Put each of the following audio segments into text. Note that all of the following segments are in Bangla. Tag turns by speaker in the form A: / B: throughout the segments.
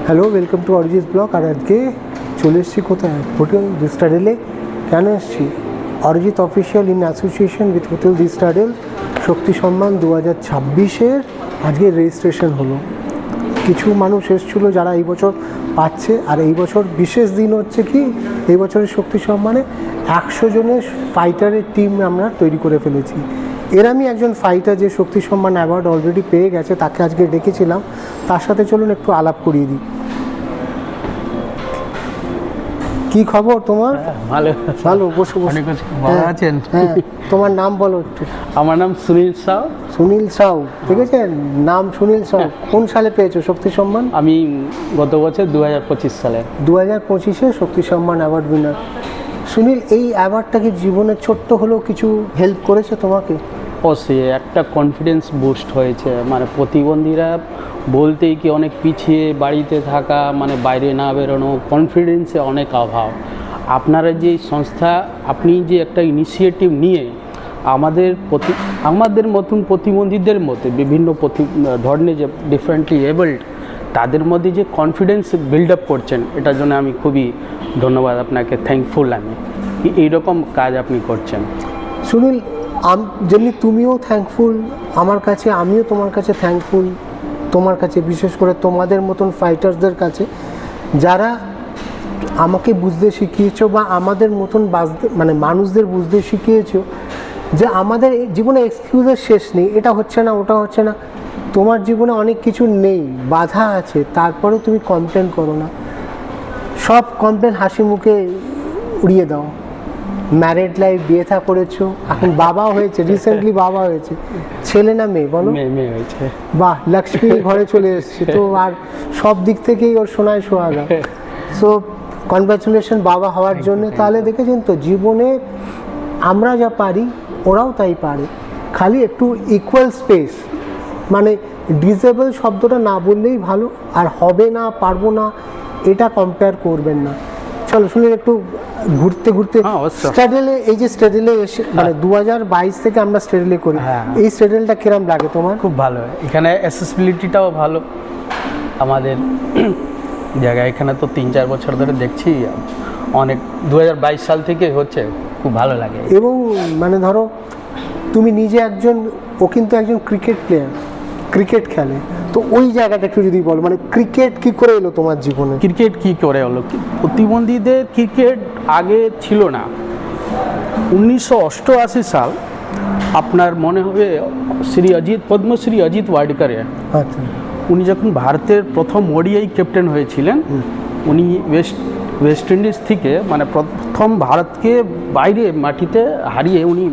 A: Hello, welcome to Arijit blog. আর আজকে চলে এসেছি কোথায়? হোটেল দি স্টাডেলে। কেন এসেছি? Arijit official in association with hotel the Stadel Shakti Samman 2026-এর আজকে রেজিস্ট্রেশন হলো। কিছু মানুষ এসেছিলো যারা এই বছর পাচ্ছে, আর এই বছর বিশেষ দিন হচ্ছে কি, এই বছরের শক্তি সম্মানে 100 জনের ফাইটারের টিম আমরা তৈরি করে ফেলেছি। এর আমি একজন ফাইটার যে শক্তি সম্মান অ্যাওয়ার্ড অলরেডি পেয়ে গেছে, তাকে আজকে ডেকেছিলাম। তার সাথে চলুন একটু আলাপ করিয়ে দিই। কি খবর তোমার?
B: ভালো
A: ভালো, বসে বসে।
B: ভালো আছেন?
A: হ্যাঁ, তোমার নাম বলো একটু।
B: আমার নাম সুনীল সাউ।
A: সুনীল সাউ, ঠিক আছে, নাম সুনীল সাউ। কোন সালে পেয়েছো শক্তি সম্মান?
B: আমি গত বছর 2025 সালে
A: 2025-এ শক্তি সম্মান অ্যাওয়ার্ড উইনার। সুনীল, এই অ্যাওয়ার্ডটা কি জীবনে ছোট্ট হলেও কিছু হেল্প করেছে তোমাকে?
B: অবশ্যই একটা কনফিডেন্স বুস্ট হয়েছে। মানে প্রতিবন্ধীরা বলতেই কি অনেক পিছিয়ে বাড়িতে থাকা, মানে বাইরে না বেরোনো, কনফিডেন্সে অনেক অভাব। আপনারা যে সংস্থা, আপনি যে একটা ইনিশিয়েটিভ নিয়ে আমাদের মতন প্রতিবন্ধীদের মধ্যে বিভিন্ন ধরনের যে ডিফারেন্টলি এবলড, তাদের মধ্যে যে কনফিডেন্স বিল্ড আপ করছেন, এটার জন্য আমি খুবই ধন্যবাদ আপনাকে, থ্যাঙ্কফুল আমি এইরকম কাজ আপনি করছেন।
A: সুনীল, যেমনি তুমিও থ্যাঙ্কফুল আমার কাছে, আমিও তোমার কাছে থ্যাঙ্কফুল। তোমার কাছে, বিশেষ করে তোমাদের মতন ফাইটার্সদের কাছে, যারা আমাকে বুঝতে শিখিয়েছো বা আমাদের মতন মানে মানুষদের বুঝতে শিখিয়েছো যে আমাদের জীবনে এক্সকিউজের শেষ নেই। এটা হচ্ছে না, ওটা হচ্ছে না। তোমার জীবনে অনেক কিছু নেই, বাধা আছে, তারপরেও তুমি কমপ্লেন করো না। সব কমপ্লেন হাসি মুখে উড়িয়ে দাও। ম্যারিড লাইফ, বিয়ে থা করেছো, এখন বাবা হয়েছে, রিসেন্টলি বাবা হয়েছে। ছেলে না মেয়ে বলো?
B: মেয়ে হয়েছে।
A: বাহ, লক্ষ্মী ঘরে চলে এসছে তো, আর সব দিক থেকেই ওর সোনায় সোহাগা। সো কনগ্রাচুলেশন বাবা হওয়ার জন্য। তাহলে দেখেছেন তো, জীবনে আমরা যা পারি ওরাও তাই পারে, খালি একটু ইকুয়াল স্পেস। মানে ডিসেবল শব্দটা না বললেই ভালো। আর হবে না, পারবো না, এটা কম্পেয়ার করবেন না। চলো শুনে একটু ঘুরতে ঘুরতে স্ট্যাডেলে, এই যে স্ট্যাডেলে এসে, মানে 2022 থেকে আমরা স্ট্যাডেলে করি, এই স্ট্যাডেলটা কিরম লাগে তোমার?
B: খুব ভালো, এখানে অ্যাসেসিবিলিটিটাও ভালো আমাদের জায়গায়। এখানে তো 3-4 বছর ধরে দেখছি, অনেক 2022 সাল থেকে হচ্ছে, খুব ভালো লাগে।
A: এবং মানে ধরো তুমি নিজে একজন, ও কিন্তু একজন ক্রিকেট প্লেয়ার, ক্রিকেট খেলে, তো ওই জায়গাটা একটু যদি বলো, মানে ক্রিকেট কি করে এলো তোমার জীবনে?
B: ক্রিকেট কি করে হলো? প্রতিবন্ধীদের ক্রিকেট আগে ছিল না। 1988 সাল, আপনার মনে হবে পদ্মশ্রী অজিত ওয়াডকারের,
A: আচ্ছা,
B: উনি যখন ভারতের প্রথম ওডিআই ক্যাপ্টেন হয়েছিলেন, উনি ওয়েস্ট ইন্ডিজ থেকে, মানে প্রথম ভারতকে বাইরে মাটিতে হারিয়ে উনি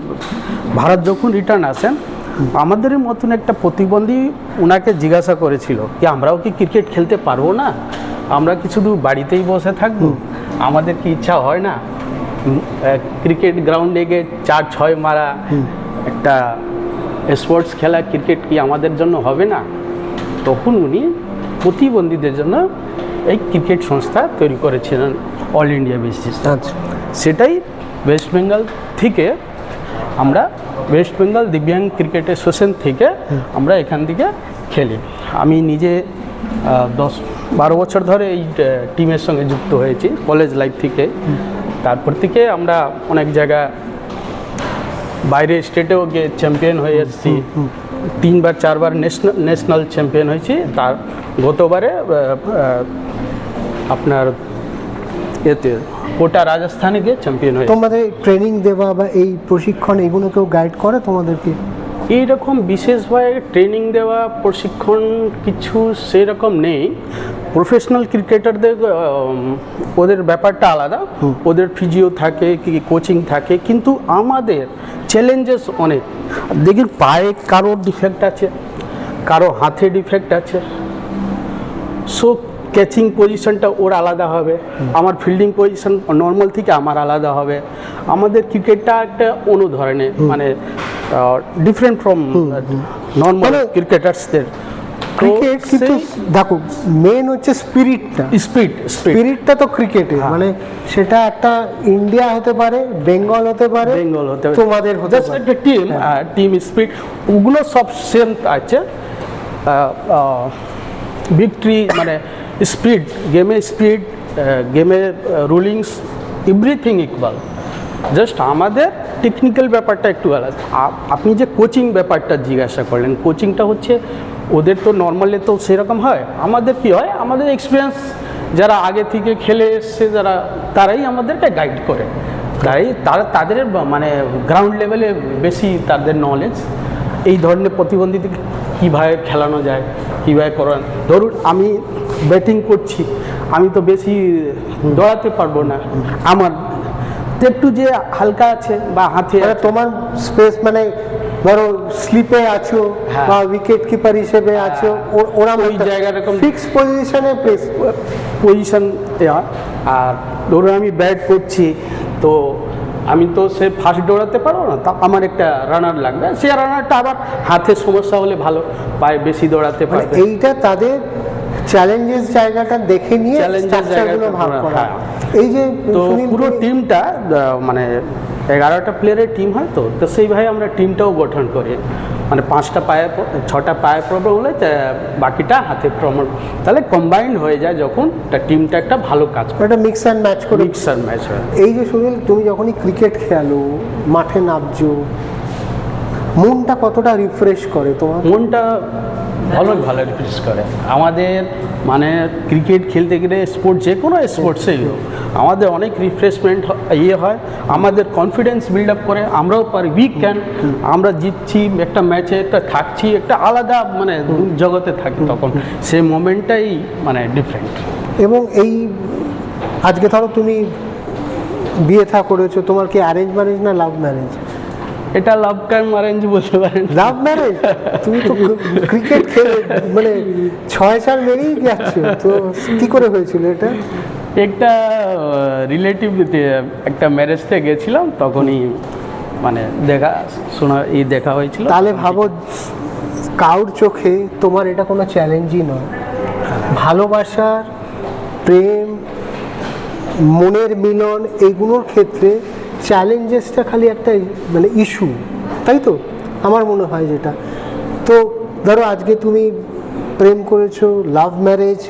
B: ভারত যখন রিটার্ন আসেন, আমাদের মতন একটা প্রতিবন্ধী ওনাকে জিজ্ঞাসা করেছিল কি আমরাও কি ক্রিকেট খেলতে পারবো না, আমরা কি শুধু বাড়িতেই বসে থাকবো, আমাদের কি ইচ্ছা হয় না ক্রিকেট গ্রাউন্ডে গিয়ে 4-6 মারা, একটা স্পোর্টস খেলা, ক্রিকেট কি আমাদের জন্য হবে না? তখন উনি প্রতিবন্ধীদের জন্য এই ক্রিকেট সংস্থা তৈরি করেছিলেন অল ইন্ডিয়া বেসিস।
A: আচ্ছা,
B: সেটাই ওয়েস্ট বেঙ্গল থেকে আমরা, ওয়েস্ট বেঙ্গল দিব্যাঙ্গ ক্রিকেট অ্যাসোসিয়েশন থেকে আমরা এখান থেকে খেলি। আমি নিজে 10-12 বছর ধরে এই টিমের সঙ্গে যুক্ত হয়েছি কলেজ লাইফ থেকে। তারপর থেকে আমরা অনেক জায়গা বাইরে স্টেটেও গিয়ে চ্যাম্পিয়ন হয়ে এসেছি, 3-4বার ন্যাশনাল চ্যাম্পিয়ন হয়েছি। তার গতবারে আপনার এতে কোটা রাজস্থানে গিয়ে চ্যাম্পিয়ন হয়েছে।
A: তোমাদের ট্রেনিং দেওয়া বা এই প্রশিক্ষণ, এগুলো কেউ গাইড করে তোমাদেরকে?
B: এইরকম বিশেষভাবে ট্রেনিং দেওয়া, প্রশিক্ষণ কিছু সেরকম নেই। প্রফেশনাল ক্রিকেটারদের ওদের ব্যাপারটা আলাদা, ওদের ফিজিও থাকে, কোচিং থাকে, কিন্তু আমাদের চ্যালেঞ্জেস অনেক। দেখুন, পায়ে কারোর ডিফেক্ট আছে, কারো হাতে ডিফেক্ট আছে, সো ক্যাচিং পজিশনটা ওর আলাদা হবে, আমার ফিল্ডিং পজিশন নর্মাল থেকে আমার আলাদা হবে। আমাদের ক্রিকেটটা একটা অন্য ধরনের, মানে ডিফারেন্ট ফ্রম নর্মাল ক্রিকেটার্সদের।
A: ক্রিকেট কিন্তু দেখো, মেন হচ্ছে স্পিরিটটা তো ক্রিকেটে, মানে সেটা একটা ইন্ডিয়া হতে পারে, বেঙ্গল হতে পারে, তোমাদের হতে পারে,
B: একটা টিম স্পিরিট, ওগুলো সব সেম আছে। ভিক্টরি মানে স্পিড, গেমের রুলিংস এভরিথিং ইকুয়াল, জাস্ট আমাদের টেকনিক্যাল ব্যাপারটা একটু আলাদা। আপনি যে কোচিং ব্যাপারটা জিজ্ঞাসা করলেন, কোচিংটা হচ্ছে ওদের তো নর্মালি তো সেরকম হয়, আমাদের কি হয়, আমাদের এক্সপিরিয়েন্স যারা আগে থেকে খেলে এসছে যারা, তারাই আমাদেরকে গাইড করে, তাদের মানে গ্রাউন্ড লেভেলে বেশি তাদের নলেজ, এই ধরনের প্রতিবন্ধীদের কীভাবে খেলানো যায়, কীভাবে করান। ধরুন আমি ব্যাটিং করছি, আমি তো বেশি দৌড়াতে পারবো না, আমার একটু যে হালকা আছে বা হাতে
A: মানে তোমার স্পেস মানে ধরো স্লিপে আছো বা উইকেট কিপার হিসেবে আছো, ওরা
B: ওই জায়গা এরকম
A: ফিক্স পজিশনে
B: পজিশন দেওয়া। আর ধরুন আমি ব্যাট করছি, তো আমি তো সে ফার্স্ট দৌড়াতে পারবো না, তা আমার একটা রানার লাগবে, সে রানারটা আবার হাতের সমস্যা হলে ভালো, পায়ে বেশি দৌড়াতে পারবে।
A: এইটা তাদের চ্যালেঞ্জেস জায়গাটা দেখে নিয়ে স্ট্রাকচারগুলো ভাগ করা। এই যে
B: তো পুরো টিমটা মানে 11টা প্লেয়ারের টিম হয়, তো সেইভাবে আমরা টিমটাও গঠন করি, মানে 6টা পায়ে প্রবলেম হলে বাকিটা হাতে প্রবলেম, তাহলে কম্বাইন্ড হয়ে যায় যখন টিমটা একটা ভালো কাজ করে,
A: একটা মিক্স অ্যান্ড ম্যাচ করে।
B: হয়।
A: এই যে সুনীল, তুমি যখনই ক্রিকেট খেলো, মাঠে নামছো, মনটা কতটা রিফ্রেশ করে তোমার?
B: মনটা ভালো রিফ্রেশ করে আমাদের, মানে ক্রিকেট খেলতে গেলে স্পোর্টস, যে কোনো স্পোর্টসেই হোক, আমাদের অনেক রিফ্রেশমেন্ট হয়, আমাদের কনফিডেন্স বিল্ড আপ করে, আমরাও পারি, উই ক্যান, আমরা জিতছি একটা ম্যাচে, একটা থাকছি, একটা আলাদা মানে জগতে থাকি, তখন সেই মোমেন্টটাই মানে ডিফারেন্ট।
A: এবং এই আজকে ধরো তুমি বিয়ে করেছো, তোমার কি অ্যারেঞ্জ ম্যারেজ না লাভ ম্যারেজ?
B: এটা লাভ কাম অ্যারেঞ্জ বলতে পারেন।
A: Love marriage? তুমি তো ক্রিকেট খেলে মানে 6-4 মেরেই যাচ্ছ, তো কি করে হয়েছিল এটা?
B: একটা রিলেটিভ একটা ম্যারেজতে গেছিলাম, তখনই মানে দেখা হয়েছিল।
A: তাহলে ভাবো, কারোর চোখে তোমার এটা কোনো চ্যালেঞ্জই নয়, ভালোবাসার, প্রেম, মনের মিলন, এইগুলোর ক্ষেত্রে চ্যালেঞ্জেসটা খালি একটা মানে ইস্যু, তাই তো আমার মনে হয় যেটা। তো ধরো আজকে তুমি প্রেম করেছো, লাভ ম্যারেজ,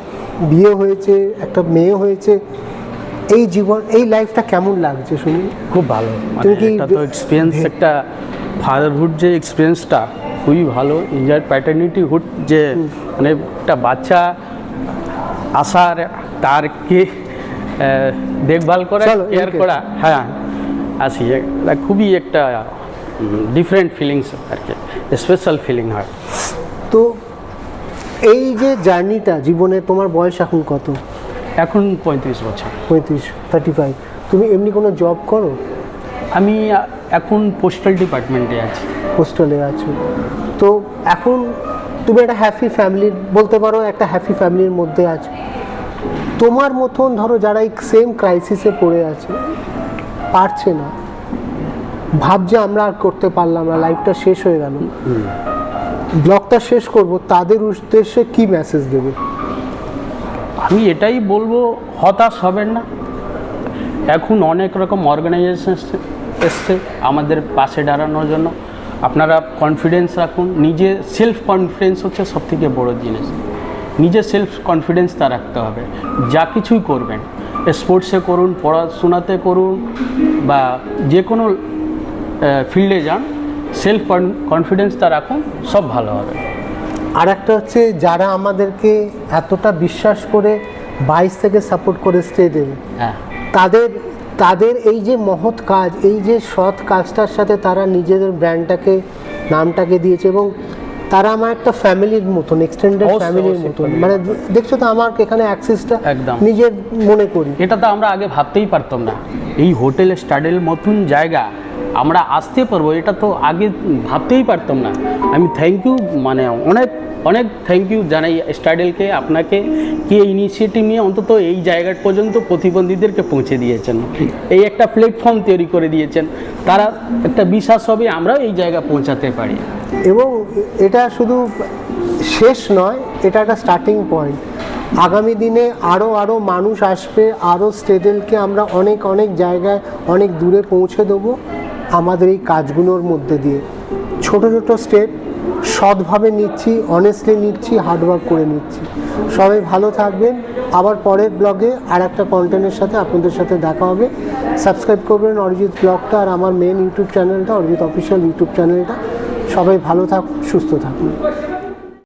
A: বিয়ে হয়েছে, একটা মেয়ে হয়েছে, এই জীবন, এই লাইফটা কেমন লাগছে শুনি?
B: খুব ভালো, এটা তো এক্সপিরিয়েন্স, একটা ফাদারহুড যে এক্সপিরিয়েন্সটা খুবই ভালো, এনজয় প্যাটার্নিটি হুড, যে মানে একটা বাচ্চা আসার, তারকে দেখভাল করা, কেয়ার করা, হ্যাঁ আসি, খুবই একটা ডিফারেন্ট ফিলিংস আর কি, স্পেশাল ফিলিং হয়।
A: তো এই যে জার্নিটা জীবনে, তোমার বয়স এখন কত?
B: এখন 35 বছর।
A: 35 তুমি এমনি কোনো জব করো?
B: আমি এখন পোস্টাল ডিপার্টমেন্টে আছি।
A: পোস্টালে আছো, তো এখন তুমি একটা হ্যাপি ফ্যামিলির, বলতে পারো একটা হ্যাপি ফ্যামিলির মধ্যে আছো। তোমার মতন ধরো যারা এই সেম ক্রাইসিসে পড়ে আছে, পারছে না, ভাবছে আমরা আর করতে পারলাম না, লাইফটা শেষ হয়ে গেল, ব্লগটা শেষ করব, তাদের উদ্দেশ্যে কি মেসেজ দেবে?
B: আমি এটাই বলবো, হতাশ হবেন না, এখন অনেক রকম অর্গানাইজেশন এসছে আমাদের পাশে দাঁড়ানোর জন্য, আপনারা কনফিডেন্স রাখুন, নিজে সেলফ কনফিডেন্স হচ্ছে সবথেকে বড় জিনিস, নিজে সেলফ কনফিডেন্সটা রাখতে হবে, যা কিছুই করবেন, স্পোর্টসে করুন, পড়াশোনাতে করুন, বা যে কোনো ফিল্ডে যান, সেলফ কনফিডেন্সটা রাখুন, সব ভালো হবে।
A: আর একটা হচ্ছে, যারা আমাদেরকে এতটা বিশ্বাস করে 22 থেকে সাপোর্ট করে স্টেজে,
B: হ্যাঁ,
A: তাদের এই যে মহৎ কাজ, এই যে সৎ কাজটার সাথে তারা নিজেদের ব্র্যান্ডটাকে, নামটাকে দিয়েছে, এবং তারা আমার একটা ফ্যামিলির মতন, এক্সটেন্ডেড ফ্যামিলির মতন, মানে দেখছো তো আমার এখানে অ্যাক্সেসটা
B: একদম
A: নিজের মনে করি।
B: এটা তো আমরা আগে ভাবতেই পারতাম না, এই হোটেল স্টাডের মতন জায়গা আমরা আসতে পারবো, এটা তো আগে ভাবতেই পারতাম না। আমি থ্যাংক ইউ, মানে অনেক অনেক থ্যাংক ইউ জানাই স্টাডেলকে, আপনাকে, কি ইনিশিয়েটিভ নিয়ে অন্তত এই জায়গা পর্যন্ত প্রতিবন্ধীদেরকে পৌঁছে দিয়েছেন, এই একটা প্ল্যাটফর্ম তৈরি করে দিয়েছেন, তারা একটা বিশ্বাস হবে আমরাও এই জায়গা পৌঁছাতে পারি।
A: এবং এটা শুধু শেষ নয়, এটা একটা স্টার্টিং পয়েন্ট। আগামী দিনে আরও মানুষ আসবে, আরও স্টেডেলকে আমরা অনেক অনেক জায়গায়, অনেক দূরে পৌঁছে দেবো আমাদের এই কাজগুলোর মধ্যে দিয়ে। ছোট ছোট স্টেপ, সৎভাবে নিচ্ছি, অনেস্টলি নিচ্ছি, হার্ডওয়ার্ক করে নিচ্ছি। সবাই ভালো থাকবেন। আবার পরের ব্লগে আর একটা কন্টেন্টের সাথে আপনাদের সাথে দেখা হবে। সাবস্ক্রাইব করবেন অরিজিৎ ব্লগটা আর আমার মেন ইউটিউব চ্যানেলটা, অরিজিৎ অফিসিয়াল ইউটিউব চ্যানেলটা। সবাই ভালো থাকুন, সুস্থ থাকুন।